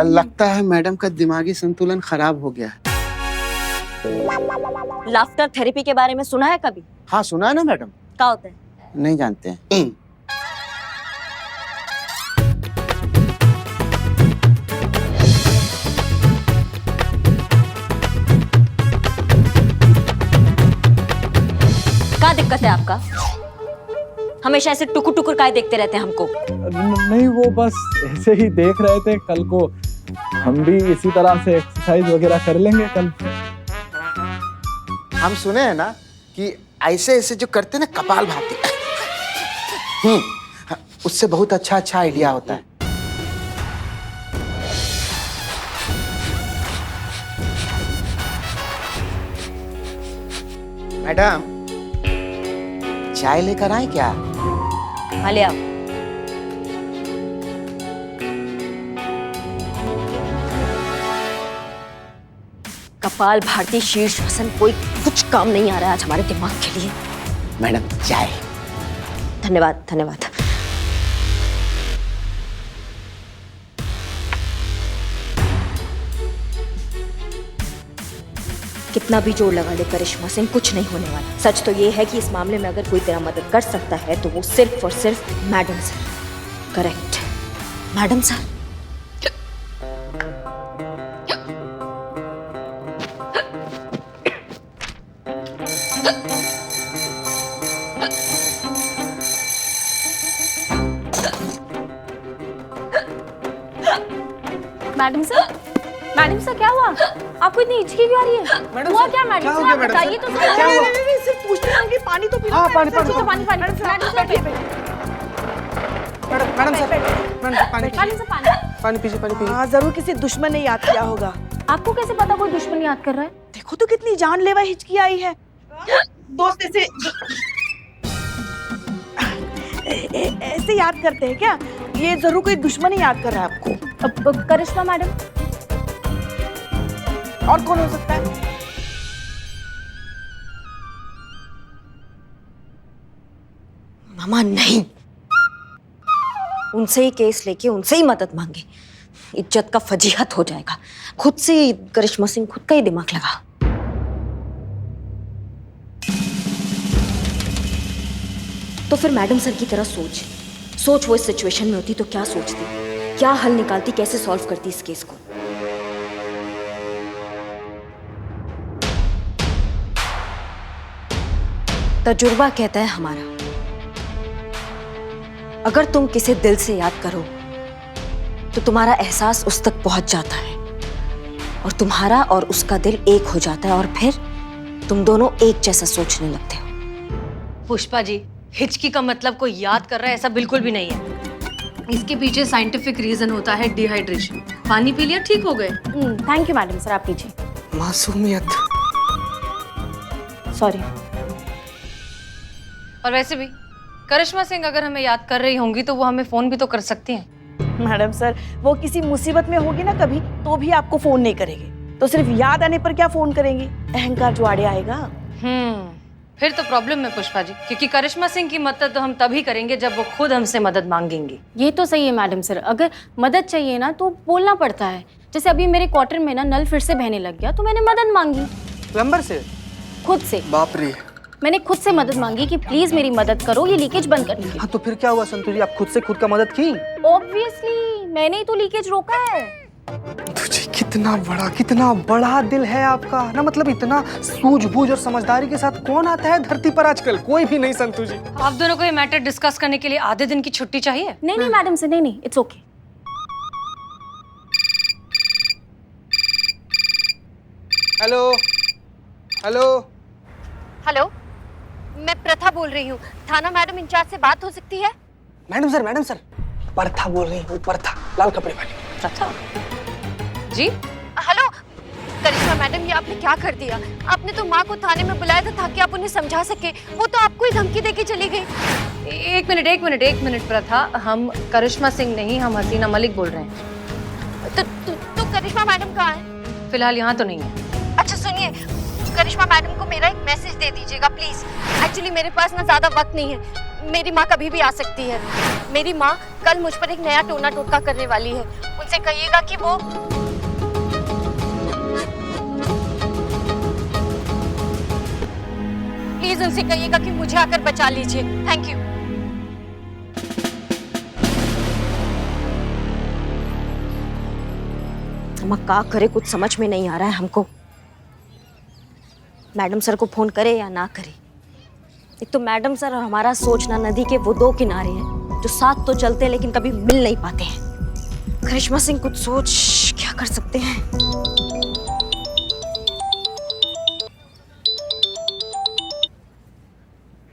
Speaker 7: लगता है मैडम का दिमागी संतुलन खराब हो गया है।
Speaker 3: लाफ्टर थेरेपी के बारे में सुना है कभी?
Speaker 7: हाँ सुना है ना मैडम।
Speaker 3: क्या होता है?
Speaker 7: नहीं जानते हैं।
Speaker 3: क्या दिक्कत है आपका? हमेशा ऐसे टुकुर टुकुर काय देखते रहते हैं हमको?
Speaker 6: नहीं, वो बस ऐसे ही देख रहे थे। कल को हम भी इसी तरह से एक्सरसाइज वगैरह कर लेंगे कल।
Speaker 7: हम सुने हैं ना कि ऐसे ऐसे जो करते ना कपाल भाती, उससे बहुत अच्छा अच्छा आइडिया होता है। मैडम चाय लेकर आए क्या?
Speaker 3: हाँ ले आओ। कपाल भारती शीर्षासन कोई कुछ काम नहीं आ रहा है आज हमारे दिमाग के लिए।
Speaker 7: मैडम चाय।
Speaker 3: धन्यवाद धन्यवाद। कितना भी जोर लगा ले करिश्मा सिंह, कुछ नहीं होने वाला। सच तो ये है कि इस मामले में अगर कोई तेरा मदद कर सकता है तो वो सिर्फ और सिर्फ madam sir. Correct, madam sir.
Speaker 1: Madam sir क्या हुआ? आपको इतनी हिचकी क्यों आ रही है?
Speaker 2: मैडम
Speaker 1: हुआ
Speaker 2: सर,
Speaker 1: क्या मैडम
Speaker 2: क्या हो
Speaker 1: सर?
Speaker 2: गया
Speaker 1: आप
Speaker 2: मैडम
Speaker 1: बताइए
Speaker 2: सर?
Speaker 1: तो
Speaker 2: क्या हुआ?
Speaker 8: सिर्फ पूछते हैं कि पानी तो पी लो।
Speaker 2: हाँ, पानी,
Speaker 8: मैडम सर,
Speaker 2: पानी,
Speaker 8: तो
Speaker 1: पानी,
Speaker 8: मैडम सर,
Speaker 1: मैडम सर,
Speaker 8: बैठिए, बैठिए।
Speaker 2: मैडम सर, पानी पानी पीजिए, पानी पीजिए।
Speaker 8: हाँ, जरूर किसी दुश्मन ने याद किया होगा।
Speaker 5: आपको कैसे पता कोई दुश्मन याद कर रहा है?
Speaker 8: देखो तो कितनी जानलेवा हिचकी आई है। दोस्त ऐसे ऐसे याद करते हैं क्या? ये जरूर कोई दुश्मन ही याद कर रहा है आपको।
Speaker 5: अब करिश्मा मैडम।
Speaker 8: और कौन हो सकता है?
Speaker 3: मामा नहीं, उनसे ही केस लेके उनसे ही मदद मांगे, इज्जत का फजीहत हो जाएगा। खुद से ही करिश्मा सिंह खुद का ही दिमाग लगा। तो फिर मैडम सर की तरह सोच वो इस सिचुएशन में होती तो क्या सोचती, क्या हल निकालती, कैसे सॉल्व करती इस केस को। तजुर्बा कहता है हमारा, अगर तुम किसे दिल से याद करो तो तुम्हारा एहसास उस तक पहुंच जाता है और तुम्हारा और उसका दिल एक हो जाता है और फिर तुम दोनों एक जैसा सोचने लगते हो।
Speaker 5: पुष्पा जी, हिचकी का मतलब कोई याद कर रहा है ऐसा बिल्कुल भी नहीं है। इसके पीछे साइंटिफिक रीजन होता है डिहाइड्रेशन। पानी पी लिया, ठीक हो गए।
Speaker 1: थैंक यू मैडम सर, आप पीजिए।
Speaker 2: मासूमियत।
Speaker 1: सॉरी।
Speaker 5: और वैसे भी करिश्मा सिंह अगर हमें याद कर रही होंगी तो वो हमें फोन भी तो कर सकती हैं।
Speaker 8: मैडम सर, वो किसी मुसीबत में होगी ना कभी, तो भी आपको फोन नहीं करेंगे, तो सिर्फ याद आने पर क्या फोन करेंगी? अहंकार जो आड़े आएगा।
Speaker 5: फिर तो प्रॉब्लम है पुष्पा जी, क्योंकि करिश्मा सिंह की मदद तो हम तभी करेंगे जब वो खुद हमसे मदद मांगेंगी।
Speaker 1: ये तो सही है मैडम सर, अगर मदद चाहिए ना तो बोलना पड़ता है। जैसे अभी मेरे क्वार्टर में ना नल फिर से बहने लग गया तो मैंने मदद मांगी
Speaker 2: प्लम्बर से?
Speaker 1: खुद से।
Speaker 2: बाप रे।
Speaker 1: मैंने खुद से मदद मांगी कि प्लीज मेरी मदद करो, ये लीकेज बंद करने की।
Speaker 2: हाँ तो फिर क्या हुआ संतु जी, आप खुद से खुद का मदद की?
Speaker 1: ऑब्वियसली, मैंने ही तो लीकेज रोका है।
Speaker 2: तुझे कितना बड़ा दिल है आपका ना, मतलब इतना सूझबूझ और समझदारी के साथ कौन आता है धरती पर आजकल? कोई भी नहीं संतु जी।
Speaker 5: आप दोनों को ये मैटर डिस्कस करने के लिए आधे दिन की छुट्टी चाहिए?
Speaker 1: नहीं नहीं मैडम सर, नहीं, it's okay.
Speaker 2: Hello hello
Speaker 1: hello, मैं प्रथा बोल रही हूँ। थाना मैडम इंचार्ज से बात हो सकती है?
Speaker 2: मैडम सर, प्रथा बोल रही हूँ, प्रथा, लाल कपड़े वाली।
Speaker 5: प्रथा जी?
Speaker 1: हेलो करिश्मा मैडम, ये आपने क्या कर दिया? आपने तो माँ को थाने में बुलाया था ताकि आप उन्हें समझा सके, वो तो आपको ही धमकी देके चली गई।
Speaker 5: एक मिनट प्रथा, हम करिश्मा सिंह नहीं, हम हसीना मलिक बोल रहे हैं।
Speaker 1: तो करिश्मा मैडम कहाँ है?
Speaker 5: फिलहाल यहाँ तो नहीं है।
Speaker 1: अच्छा सुनिए, करिश्मा मैडम को मेरा एक मैसेज दे दीजिएगा प्लीज। एक्चुअली मेरे पास ना ज्यादा वक्त नहीं है, मेरी माँ कभी भी आ सकती है। मेरी माँ कल मुझ पर एक नया टोना टोटका करने वाली है, उनसे कहिएगा कि वो प्लीज उनसे कहिएगा कि मुझे आकर बचा लीजिए। Thank you.
Speaker 3: हम क्या करे, कुछ समझ में नहीं आ रहा है हमको। मैडम सर को फोन करे या ना करे? एक तो मैडम सर और हमारा सोचना नदी के वो दो किनारे हैं जो साथ तो चलते हैं लेकिन कभी मिल नहीं पाते हैं। करिश्मा सिंह कुछ सोच, क्या कर सकते हैं?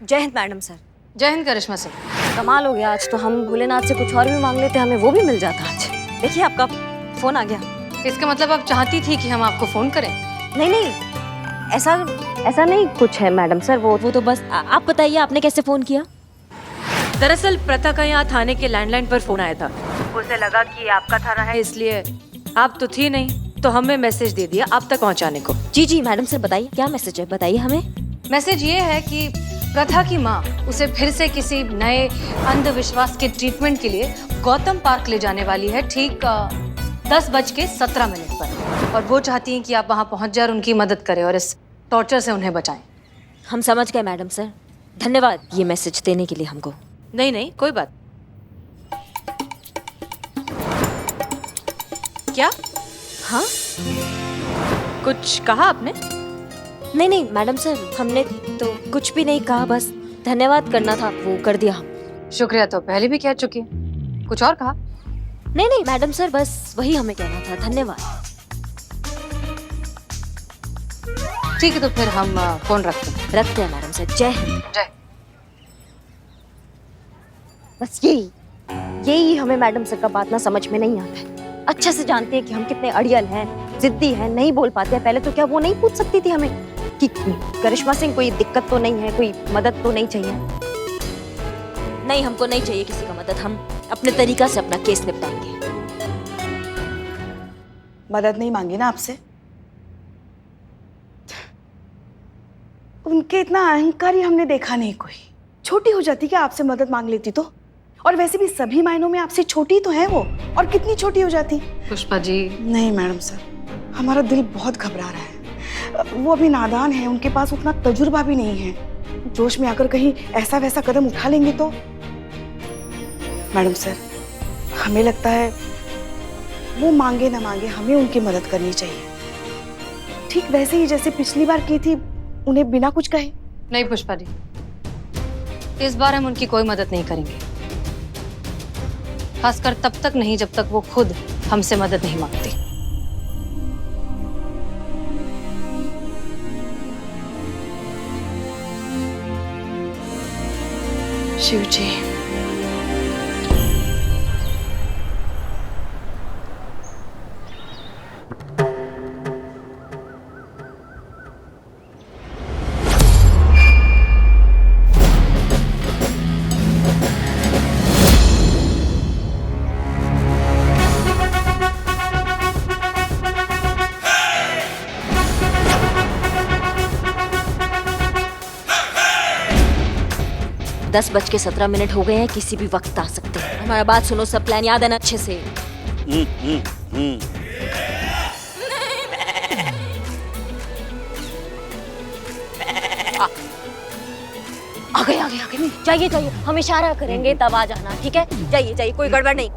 Speaker 3: जय हिंद मैडम सर।
Speaker 5: जय हिंद करिश्मा सिंह।
Speaker 3: कमाल हो गया, आज तो हम भोलेनाथ से कुछ और भी मांग लेते, हमें वो भी मिल जाता आज। देखिए आपका फोन आ गया।
Speaker 5: इसका मतलब आप चाहती थी कि हम आपको फोन करें?
Speaker 3: नहीं, ऐसा नहीं कुछ है मैडम सर, वो तो बस आप बताइए आपने कैसे फोन किया?
Speaker 5: दरअसल प्रथा का यहाँ थाने के लैंडलाइन पर फोन आया था। उसे लगा कि आपका थाना है, इसलिए आप तो थी नहीं तो हमें मैसेज दे दिया आप तक पहुँचाने को।
Speaker 3: जी मैडम सर, बताइए क्या मैसेज है, बताइए हमें।
Speaker 5: मैसेज ये है कि प्रथा की माँ उसे फिर से किसी नए अंधविश्वास के ट्रीटमेंट के लिए गौतम पार्क ले जाने वाली है, ठीक 10:17 पर, और वो चाहती हैं कि आप वहाँ पहुँच जाए और उनकी मदद करें और इस टॉर्चर से उन्हें बचाएं।
Speaker 3: हम समझ गए मैडम सर, धन्यवाद ये मैसेज देने के लिए हमको।
Speaker 5: नहीं कोई बात। क्या? हाँ, कुछ कहा आपने?
Speaker 3: नहीं मैडम सर, हमने तो कुछ भी नहीं कहा, बस धन्यवाद करना था, वो कर दिया हम।
Speaker 5: शुक्रिया तो पहले भी कह चुकी है, कुछ और कहा?
Speaker 3: नहीं मैडम सर, बस वही हमें कहना था, धन्यवाद।
Speaker 5: ठीक है तो फिर हम फोन रखते
Speaker 3: हैं मैडम सर। जय हिंद।
Speaker 5: जय।
Speaker 3: बस यही यही हमें मैडम सर का बात ना समझ में नहीं आता है। अच्छे से जानते हैं कि हम कितने अड़ियल हैं, जिद्दी हैं, नहीं बोल पाते हैं। पहले तो क्या वो नहीं पूछ सकती थी हमें कि करिश्मा सिंह कोई दिक्कत तो नहीं है, कोई मदद तो नहीं चाहिए? नहीं, हमको नहीं चाहिए किसी का मदद। हम अपने तरीका से अपना केस निपटाएंगे।
Speaker 8: मदद नहीं मांगी ना आपसे? उनके इतना अहंकारी हमने देखा नहीं कोई। छोटी हो जाती क्या आपसे मदद मांग लेती तो? और वैसे भी सभी मायनों में आपसे छोटी तो है वो, और कितनी छोटी हो जाती।
Speaker 5: पुष्पा जी,
Speaker 8: नहीं मैडम सर, हमारा दिल बहुत घबरा रहा है। वो अभी नादान है, उनके पास उतना तजुर्बा भी नहीं है। जोश में आकर कहीं ऐसा वैसा कदम उठा लेंगे तो। मैडम सर, हमें लगता है वो मांगे ना मांगे हमें उनकी मदद करनी चाहिए, ठीक वैसे ही जैसे पिछली बार की थी, उन्हें बिना कुछ कहे।
Speaker 5: नहीं पुष्पा जी, इस बार हम उनकी कोई मदद नहीं करेंगे, खासकर तब तक नहीं जब तक वो खुद हमसे मदद नहीं मांगती।
Speaker 8: शिव जी,
Speaker 3: दस 10:17 हो गए हैं, किसी भी वक्त आ सकते हैं। हमारा बात सुनो, सब प्लान याद है ना अच्छे से? आ गए। जाइए जाइए, हम इशारा करेंगे तब आ जाना, ठीक है? जाइए जाइए, कोई गड़बड़ नहीं।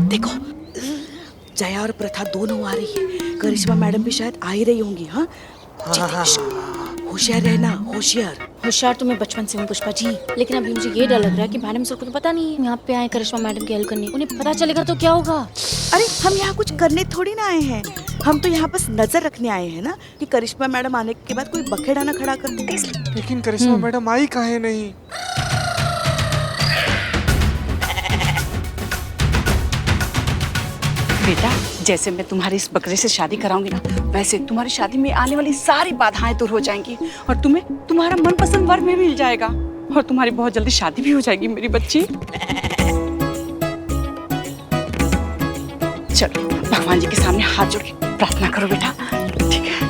Speaker 8: देखो जया और प्रथा दोनों आ रही है। करिश्मा मैडम भी शायद आ ही रही होंगी। हाँ, होशियार रहना, होशियार।
Speaker 10: होशियार तो मैं बचपन से हूँ पुष्पा जी, लेकिन अभी मुझे ये डर लग रहा है कि मैडम सर को तो पता नहीं है यहाँ पे आए करिश्मा मैडम की हेल्प करने। उन्हें पता चलेगा तो क्या होगा?
Speaker 8: अरे हम यहाँ कुछ करने थोड़ी ना आए हैं, हम तो यहाँ बस नजर रखने आए हैं ना, कि करिश्मा मैडम आने के बाद कोई बखेड़ा ना खड़ा कर दे।
Speaker 2: लेकिन करिश्मा मैडम आई काहे नहीं?
Speaker 11: बेटा, जैसे मैं तुम्हारी इस बकरे से शादी कराऊंगी ना, वैसे तुम्हारी शादी में आने वाली सारी बाधाएं दूर हो जाएंगी और तुम्हें तुम्हारा मनपसंद वर भी मिल जाएगा और तुम्हारी बहुत जल्दी शादी भी हो जाएगी मेरी बच्ची। चलो भगवान जी के सामने हाथ जोड़ के प्रार्थना करो बेटा, ठीक है?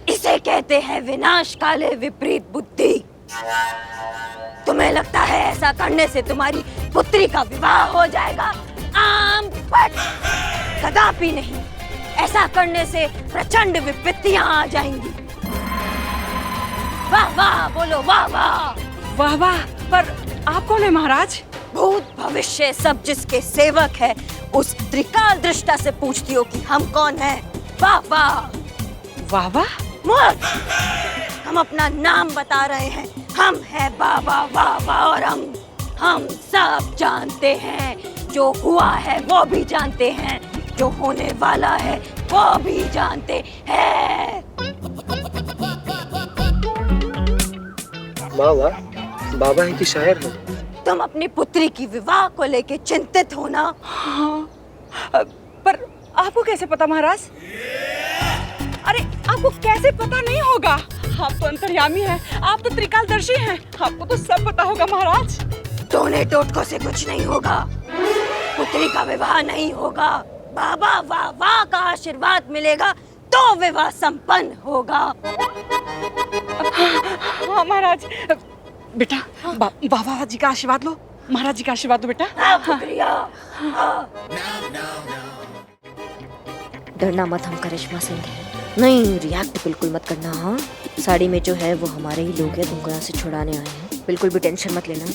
Speaker 3: इसे कहते हैं विनाश काले विपरीत बुद्धि। तुम्हें लगता है ऐसा करने से तुम्हारी पुत्री का विवाह हो जाएगा? आम बट कदापि नहीं। ऐसा करने से प्रचंड विपत्तियां आ जाएंगी। वाह वाह बोलो, वाह वाह।
Speaker 11: वाह वाह, पर आप कौन है महाराज?
Speaker 3: भूत भविष्य सब जिसके सेवक है, उस त्रिकाल दृष्टा से पूछती हो कि हम कौन हैं। वाह वाह।
Speaker 11: वाह वाह,
Speaker 3: मूर्ख, हम अपना नाम बता रहे हैं। हम हैं बाबा वाह वाह, और हम सब जानते हैं। जो हुआ है वो भी जानते हैं, जो होने वाला है वो भी जानते हैं।
Speaker 2: वाह वाह, बाबा है कि शायर है?
Speaker 3: तुम अपनी पुत्री की विवाह को लेके चिंतित हो ना?
Speaker 11: हाँ, पर आपको कैसे पता महाराज? अरे आपको कैसे पता नहीं होगा? आप तो अंतर्यामी हैं, आप तो त्रिकालदर्शी हैं, आपको तो सब पता होगा महाराज।
Speaker 3: टोने टोटकों से कुछ नहीं होगा, पुत्री का विवाह नहीं होगा। बाबा वाह वाह का आशीर्वाद मिलेगा तो विवाह संपन्न होगा।
Speaker 11: हाँ महाराज, बेटा बाबा जी का आशीर्वाद लो, महाराज जी का आशीर्वाद दो बेटा।
Speaker 3: हाँ, शुक्रिया। हाँ। डरना मत, हम करिश्मा सिंह हैं। नहीं, रिएक्ट बिल्कुल मत करना। हाँ, साड़ी में जो है वो हमारे ही लोग हैं, तुमको यहाँ से छुड़ाने आए हैं। बिल्कुल भी टेंशन मत लेना,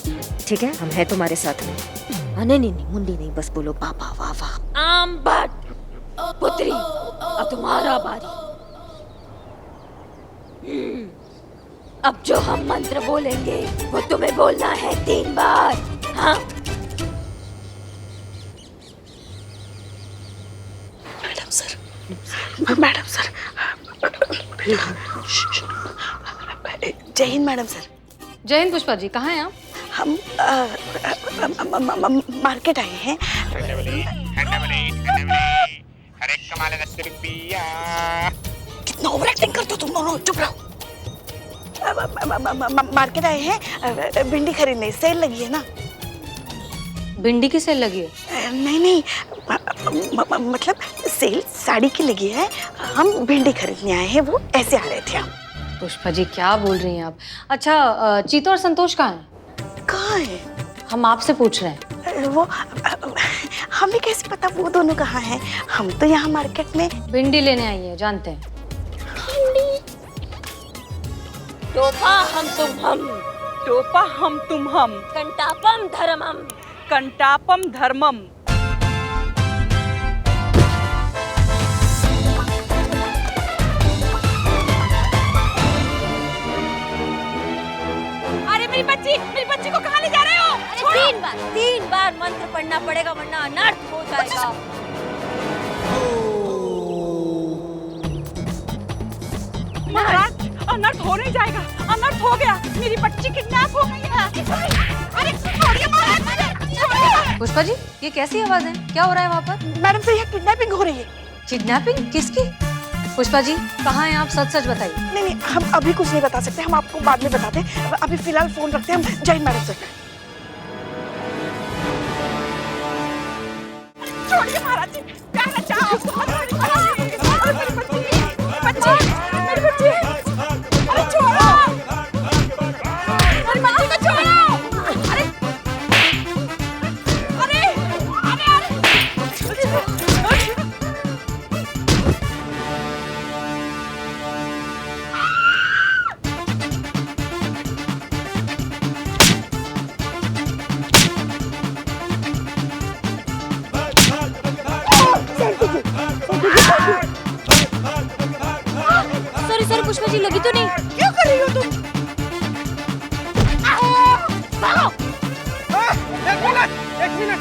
Speaker 3: ठीक है? हम हैं तुम्हारे साथ में। हाँ, नहीं, मुंडी नहीं, बस बोलो बाबा वाह वाह। आम बट पुत्री, अब तुम्हारा बारी। अब जो हम मंत्र बोलेंगे वो तुम्हें बोलना है 3 बार। हाँ?
Speaker 8: मैडम सर, मैडम सर, जय हिंद मैडम सर।
Speaker 5: जय हिंद पुष्पा जी, कहाँ हैं आप?
Speaker 8: हम मार्केट आए हैं। कितना ओवर एक्टिंग करते हो तुम दोनों, चुप रहो। मार्केट आए हैं भिंडी खरीदने, सेल लगी है ना।
Speaker 5: भिंडी की सेल लगी है?
Speaker 8: नहीं, मतलब सेल साड़ी की लगी है, हम भिंडी खरीदने आए हैं, वो ऐसे आ रहे थे हम।
Speaker 5: पुष्पा जी क्या बोल रही हैं आप? अच्छा, चीतू और संतोष कहाँ हैं?
Speaker 8: कहाँ है?
Speaker 5: हम आपसे पूछ रहे हैं।
Speaker 8: वो हमें कैसे पता वो दोनों कहाँ हैं? हम तो यहाँ मार्केट में
Speaker 5: भिंडी लेने आई है, जानते हैं।
Speaker 3: टोपा हम तुम हम,
Speaker 11: टोपा हम तुम हम,
Speaker 3: कंटापम धर्मम,
Speaker 11: कंटापम धर्मम। अरे मेरी बच्ची को कहाँ ले जा रहे हो?
Speaker 3: अरे 3 बार मंत्र पढ़ना पड़ेगा वरना अनर्थ हो जाएगा।
Speaker 11: महाराज, अनर्थ हो नहीं जाएगा, अनर्थ हो गया, मेरी बच्ची किडनैप हो गई है। अरे छोड़िए महाराज मुझे, छोड़िए।
Speaker 5: पुष्पा जी ये कैसी आवाज है? क्या हो रहा है वहाँ पर?
Speaker 8: मैडम से यहाँ किडनैपिंग हो रही है।
Speaker 5: किडनैपिंग? किसकी? पुष्पा जी कहाँ हैं आप? सच सच बताइए।
Speaker 8: नहीं, हम अभी कुछ नहीं बता सकते, हम आपको बाद में बताते हैं। अभी फिलहाल फोन रखते हैं हम। जय हिंद मैडम सर।
Speaker 11: छोड़िए महाराज जी, क्या है चाहो? अरे मेरी बच्ची, मेरी बच्ची, अरे छोड़ो, मेरी बच्ची को छोड़ो। अरे अरे
Speaker 3: सॉरी पुष्पा जी, लगी तो नहीं?
Speaker 8: क्यों कर रही हो तुम?
Speaker 2: एक मिनट।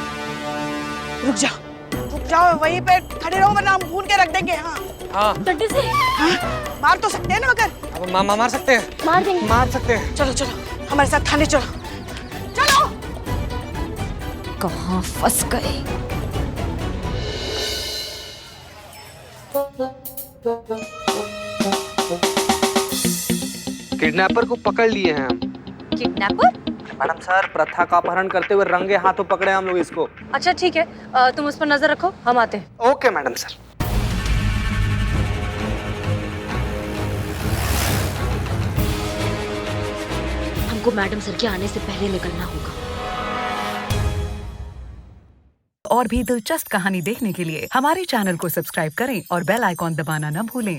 Speaker 8: रुक जाओ, वहीं पे खड़े रहो वरना हम भून के रख देंगे। हाँ
Speaker 2: हाँ,
Speaker 3: डंडे से
Speaker 8: मार तो सकते हैं ना, मगर
Speaker 2: अब मार सकते हैं,
Speaker 3: मार देंगे।
Speaker 2: मार सकते हैं।
Speaker 8: चलो हमारे साथ थाने चलो।
Speaker 5: कहाँ फंस गए?
Speaker 2: किडनैपर को पकड़ लिए हैं हम।
Speaker 5: किडनैपर?
Speaker 2: मैडम सर, प्रथा का अपहरण करते हुए रंगे हाथों पकड़े हम लोग इसको।
Speaker 5: अच्छा ठीक है, तुम उस पर नजर रखो, हम आते हैं।
Speaker 2: Okay madam sir.
Speaker 3: हमको मैडम सर के आने से पहले निकलना होगा।
Speaker 12: और भी दिलचस्प कहानी देखने के लिए हमारे चैनल को सब्सक्राइब करें और बेल आइकॉन दबाना न भूलें।